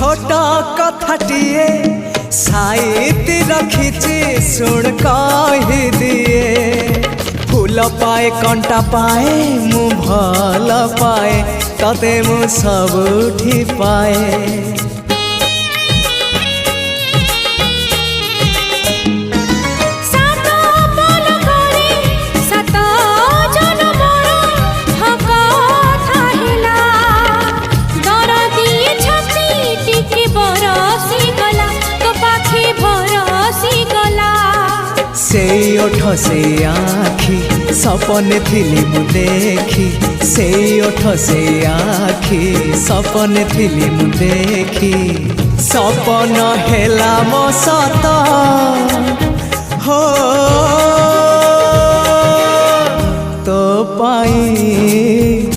छोटा कथाटिए साइती रखिछि सुन कहि दिए फूल पाए कंटा पाए मु भल पाए तते मु सबुठी पाए से ओठ से आखी सपने थिली मु देखी से ओठ से आखी सपने थिली मु देखी सपन हेला मो सत हो